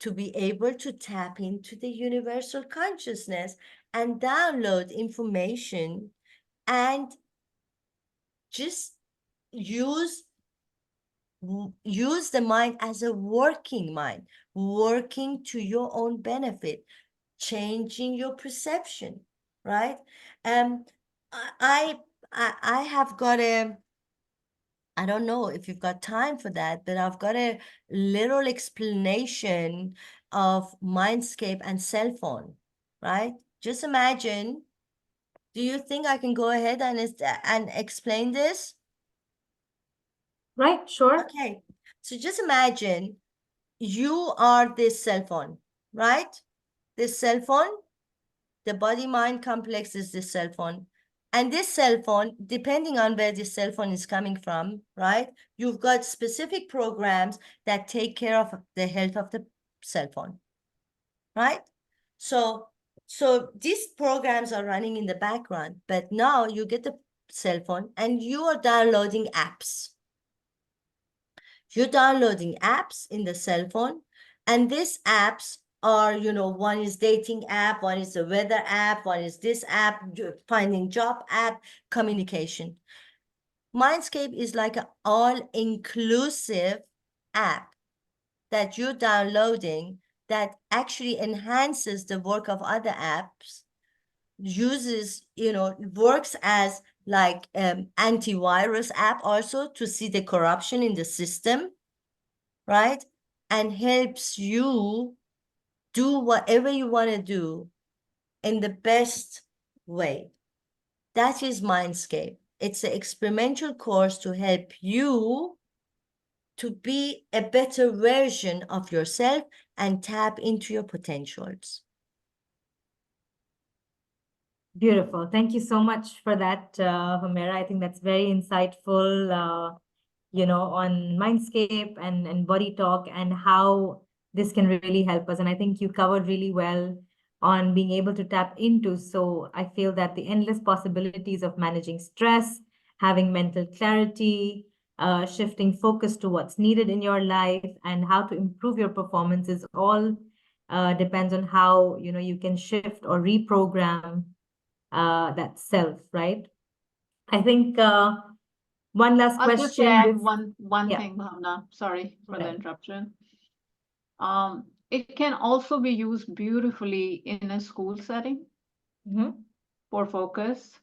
to be able to tap into the universal consciousness and download information and just use the mind as a working mind, working to your own benefit, changing your perception, right? I have got I don't know if you've got time for that, but I've got a little explanation of Mindscape and cell phone, right? Just imagine, do you think I can go ahead and explain this? Right, sure. Okay, so just imagine you are this cell phone, right? This cell phone, the body-mind complex is this cell phone. And this cell phone, depending on where this cell phone is coming from, right? You've got specific programs that take care of the health of the cell phone, right? So these programs are running in the background, but now you get the cell phone and you are downloading apps. You're downloading apps in the cell phone, and these apps are, one is dating app, one is the weather app, one is this app, finding job app, communication. Mindscape is like an all-inclusive app that you're downloading that actually enhances the work of other apps, uses, works as like antivirus app also to see the corruption in the system, right? And helps you do whatever you want to do in the best way. That is Mindscape. It's an experimental course to help you to be a better version of yourself and tap into your potentials. Beautiful. Thank you so much for that, Humera. I think that's very insightful, on Mindscape and Body Talk and how this can really help us. And I think you covered really well on being able to tap into. So I feel that the endless possibilities of managing stress, having mental clarity, shifting focus to what's needed in your life, and how to improve your performance is all depends on how you can shift or reprogram that self, right? I think one last I'll just question. add one Yeah, thing, Bhavna. Sorry for the right. interruption. It can also be used beautifully in a school setting Mm-hmm. for focus,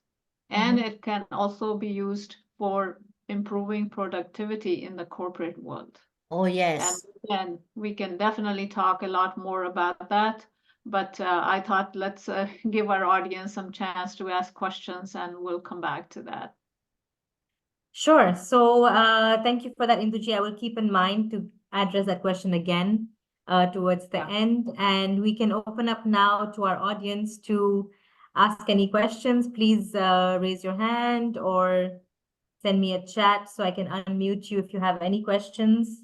and it can also be used for improving productivity in the corporate world. Oh, And yes. we can definitely talk a lot more about that. But I thought let's give our audience some chance to ask questions, and we'll come back to that. Sure. So thank you for that, Induji. I will keep in mind to address that question again towards the Yeah. end. And we can open up now to our audience to ask any questions. Please raise your hand or send me a chat so I can unmute you if you have any questions.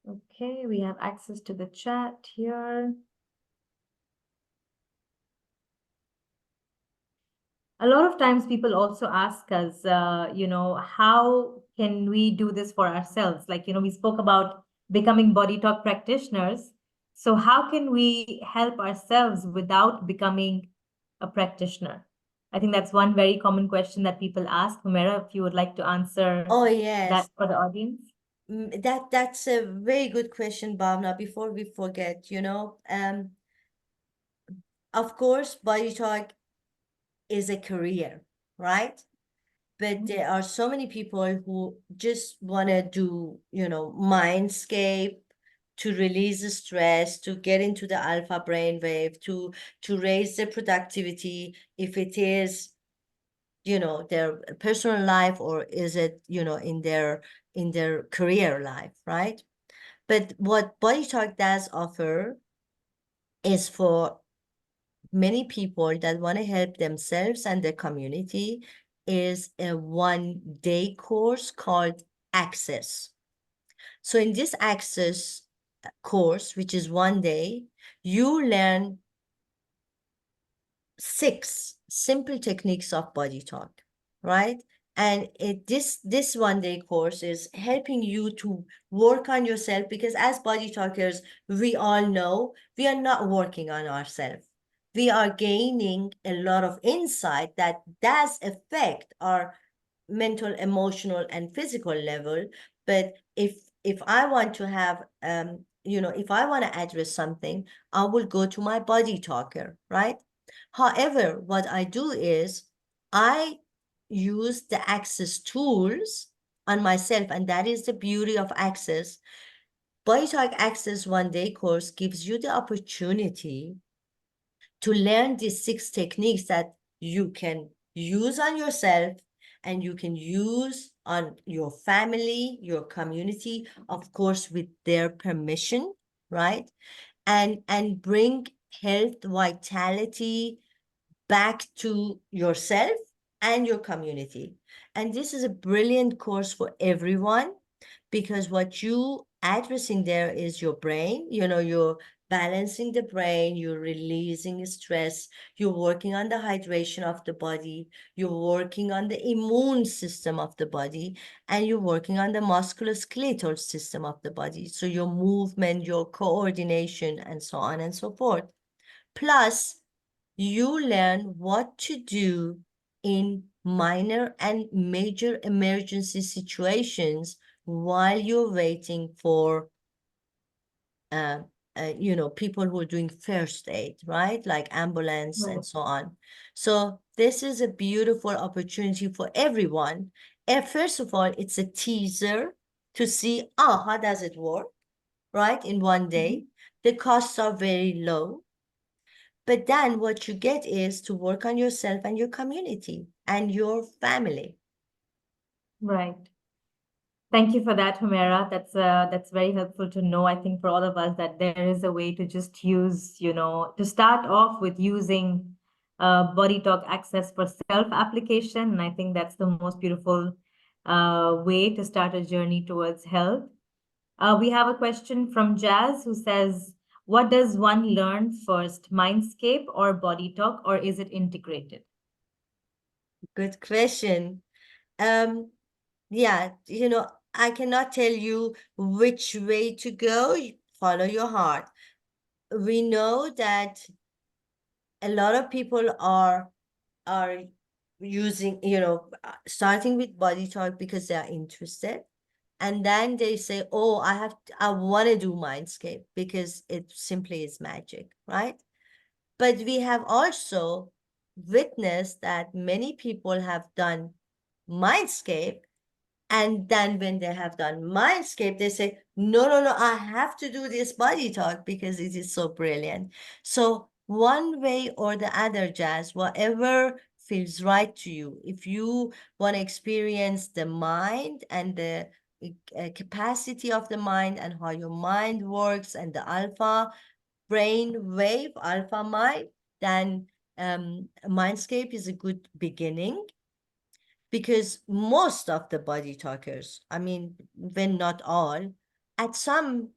Okay, we have access to the chat here. A lot of times people also ask us, how can we do this for ourselves? Like, we spoke about becoming body talk practitioners. So how can we help ourselves without becoming a practitioner? I think that's one very common question that people ask. Humera, if you would like to answer Oh, that yes. for the audience. That's a very good question, Bhavna. Before we forget, of course, Body Talk is a career, right? But there are so many people who just want to do, Mindscape to release the stress, to get into the alpha brainwave, to raise their productivity, if it is, their personal life, or is it, in their career life, right? But what Body Talk does offer is for many people that want to help themselves and their community is a 1-day course called Access. So in this Access course, which is 1 day, you learn 6 simple techniques of body talk, right? And this 1-day course is helping you to work on yourself, because as body talkers, we all know we are not working on ourselves. We are gaining a lot of insight that does affect our mental, emotional, and physical level. But if I want to have if I want to address something, I will go to my body talker, right? However, what I do is I use the Access tools on myself, and that is the beauty of Access. BodyTalk Access one-day course gives you the opportunity to learn these 6 techniques that you can use on yourself and you can use on your family, your community, of course, with their permission, right? And bring health, vitality back to yourself and your community. And this is a brilliant course for everyone, because what you addressing there is your brain. You're balancing the brain, you're releasing stress, you're working on the hydration of the body, you're working on the immune system of the body, and you're working on the musculoskeletal system of the body. So your movement, your coordination, and so on and so forth. Plus, you learn what to do in minor and major emergency situations while you're waiting for people who are doing first aid, right? Like ambulance and so on. So this is a beautiful opportunity for everyone. And first of all, it's a teaser to see, how does it work, right? In one day. The costs are very low. But then what you get is to work on yourself and your community and your family. Right. Thank you for that, Humera. That's very helpful to know, I think, for all of us, that there is a way to just use, to start off with using BodyTalk Access for self-application. And I think that's the most beautiful way to start a journey towards health. We have a question from Jazz who says, what does one learn first, Mindscape or BodyTalk, or is it integrated? Good question. Yeah, I cannot tell you which way to go. Follow your heart. We know that a lot of people are using, starting with BodyTalk because they are interested. And then they say, oh, I want to do Mindscape because it simply is magic, right? But we have also witnessed that many people have done Mindscape, and then when they have done Mindscape, they say, no, I have to do this BodyTalk because it is so brilliant. So one way or the other, Jazz, whatever feels right to you. If you want to experience the mind and the capacity of the mind and how your mind works and the alpha brain wave, alpha mind, then Mindscape is a good beginning, because most of the body talkers, I mean, when not all, at some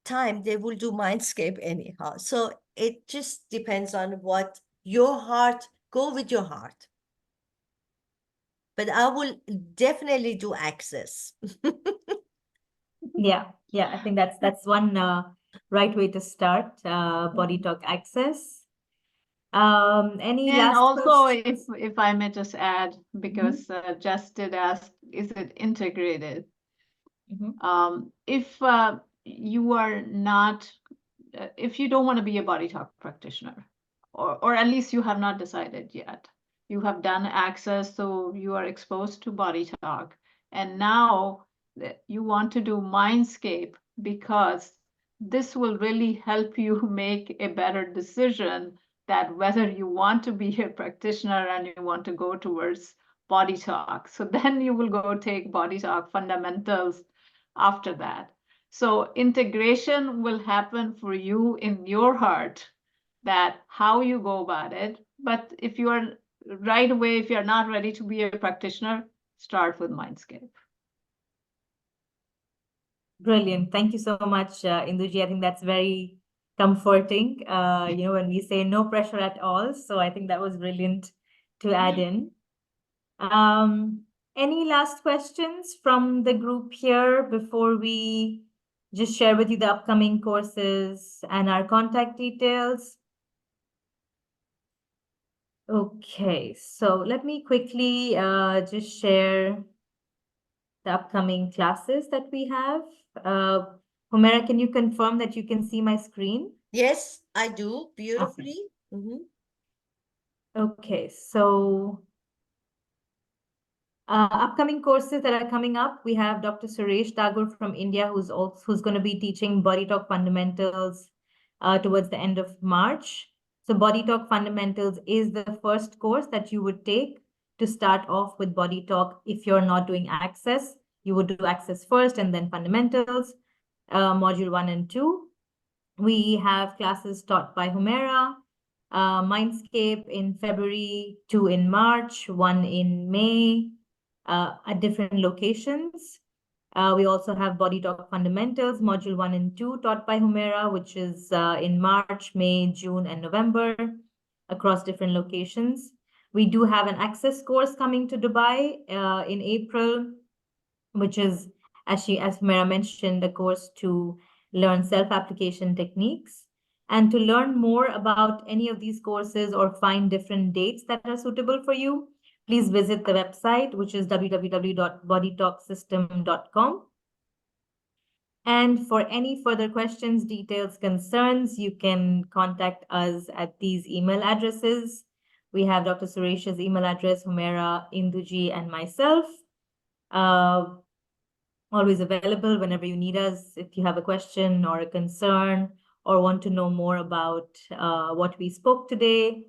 time they will do Mindscape anyhow. So it just depends on what your heart, go with your heart. But I will definitely do Access. Yeah, I think that's one right way to start, BodyTalk Access. Any And last also, questions? if I may just add, because Jess did ask, is it integrated? If you are not, if you don't want to be a body talk practitioner, or at least you have not decided yet, you have done Access, so you are exposed to body talk, and now you want to do Mindscape because this will really help you make a better decision that whether you want to be a practitioner and you want to go towards body talk. So then you will go take body talk fundamentals after that. So integration will happen for you in your heart, that how you go about it. But if you are right away, if you're not ready to be a practitioner, start with Mindscape. Brilliant. Thank you so much, Induji. I think that's very comforting, when we say no pressure at all. So I think that was brilliant to add in. Any last questions from the group here before we just share with you the upcoming courses and our contact details? Okay, so let me quickly just share the upcoming classes that we have. Humera, can you confirm that you can see my screen? Yes, I do. Okay. Beautifully. Okay, so upcoming courses that are coming up, we have Dr. Suresh Tagore from India, who's going to be teaching Body Talk Fundamentals towards the end of March. So Body Talk Fundamentals is the first course that you would take to start off with Body Talk. If you're not doing Access, you would do Access first and then Fundamentals, Module 1 and 2. We have classes taught by Humera, Mindscape in February, 2 in March, 1 in May, at different locations. We also have Body Talk Fundamentals, Module 1 and 2 taught by Humera, which is in March, May, June, and November across different locations. We do have an Access course coming to Dubai in April, which is, as Humera mentioned, a course to learn self-application techniques. And to learn more about any of these courses or find different dates that are suitable for you, please visit the website, which is www.bodytalksystem.com. And for any further questions, details, concerns, you can contact us at these email addresses. We have Dr. Suresh's email address, Humera, Induji, and myself. Always available whenever you need us. If you have a question or a concern or want to know more about what we spoke today,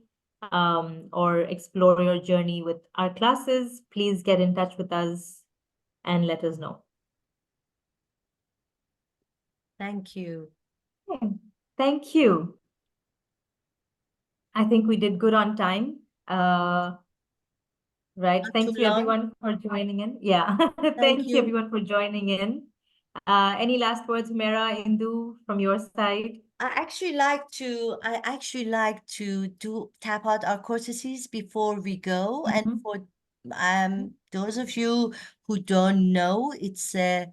or explore your journey with our classes, please get in touch with us and let us know. Thank you. Okay. Thank you. I think we did good on time. Right. Not Thank too you long. everyone for joining in. Yeah. Thank Thank you you. everyone for joining in. Any last words, Mera, Indu, from your side? I actually like to do tap out our courtesies before we go. And Mhm. for those of you who don't know, it's a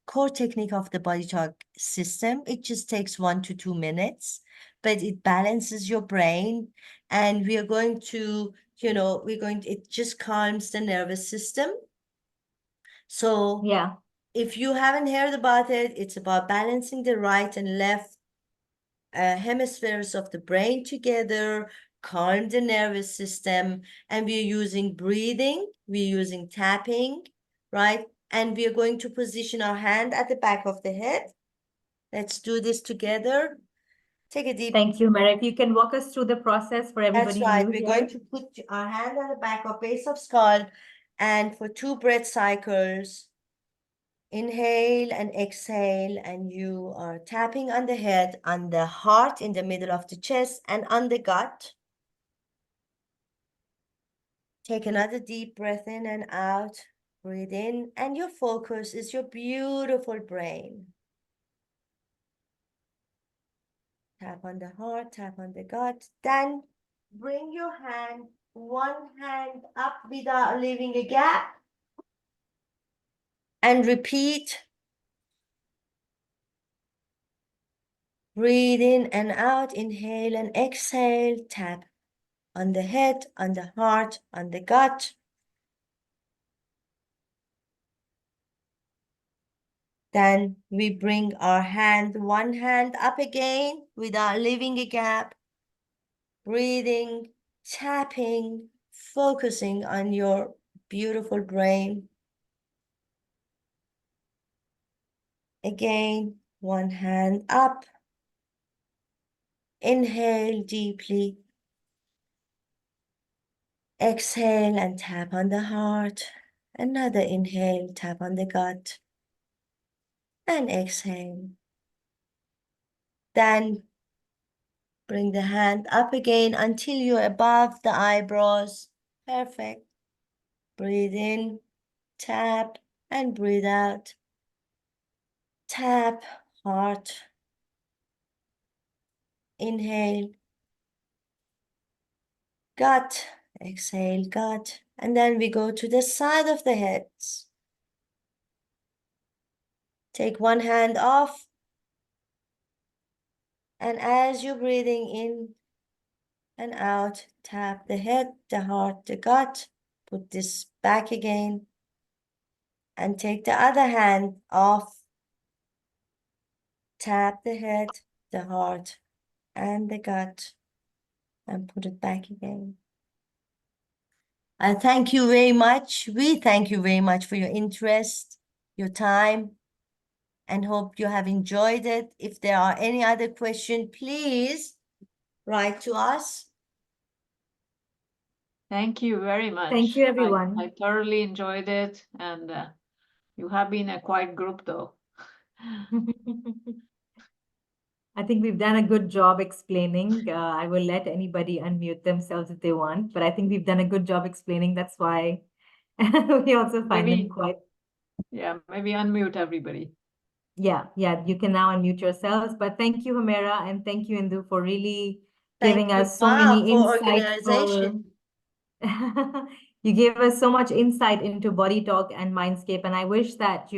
core technique of the body talk system. It just takes 1 to 2 minutes, but it balances your brain. And we are going to, it just calms the nervous system. So Yeah. if you haven't heard about it, it's about balancing the right and left hemispheres of the brain together, calm the nervous system, and we're using breathing, we're using tapping, right? And we are going to position our hand at the back of the head. Let's do this together. Take a deep. Thank you, Mera. If you can walk us through the process for That's everybody right. new We're here. going to put our hand on the back of base of skull, and for 2 breath cycles, inhale and exhale, and you are tapping on the head, on the heart, in the middle of the chest, and on the gut. Take another deep breath in and out. Breathe in, and your focus is your beautiful brain. Tap on the heart, tap on the gut. Then bring your hand, one hand up without leaving a gap. And repeat. Breathe in and out, inhale and exhale. Tap on the head, on the heart, on the gut. Then we bring our hand, one hand up again without leaving a gap. Breathing, tapping, focusing on your beautiful brain. Again, one hand up. Inhale deeply. Exhale and tap on the heart. Another inhale, tap on the gut. And exhale. Then bring the hand up again until you're above the eyebrows. Perfect. Breathe in, tap, and breathe out. Tap, heart. Inhale. Gut. Exhale, gut. And then we go to the side of the heads. Take one hand off. And as you're breathing in and out, tap the head, the heart, the gut. Put this back again. And take the other hand off. Tap the head, the heart, and the gut. and put it back again. I thank you very much. We thank you very much for your interest, your time, and hope you have enjoyed it. If there are any other questions, please write to us. Thank you very much. Thank you, I everyone. thoroughly enjoyed it, and you have been a quiet group, though. I think we've done a good job explaining. I will let anybody unmute themselves if they want, but I think we've done a good job explaining. That's why we also find them Maybe, quite. yeah, maybe unmute everybody. Yeah, you can now unmute yourselves. But thank you, Humera, and thank you, Indu, for really Thank giving you, us so Bob, many for insightful. organization. You gave us so much insight into Body Talk and Mindscape, and I wish that,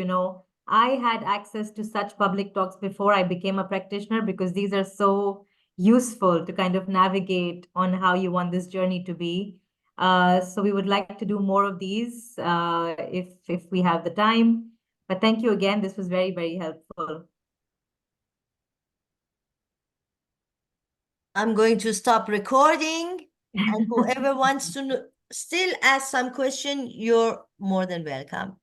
I had access to such public talks before I became a practitioner, because these are so useful to kind of navigate on how you want this journey to be. So we would like to do more of these if we have the time. But thank you again. This was very, very helpful. I'm going to stop recording, and whoever wants to still ask some question, you're more than welcome.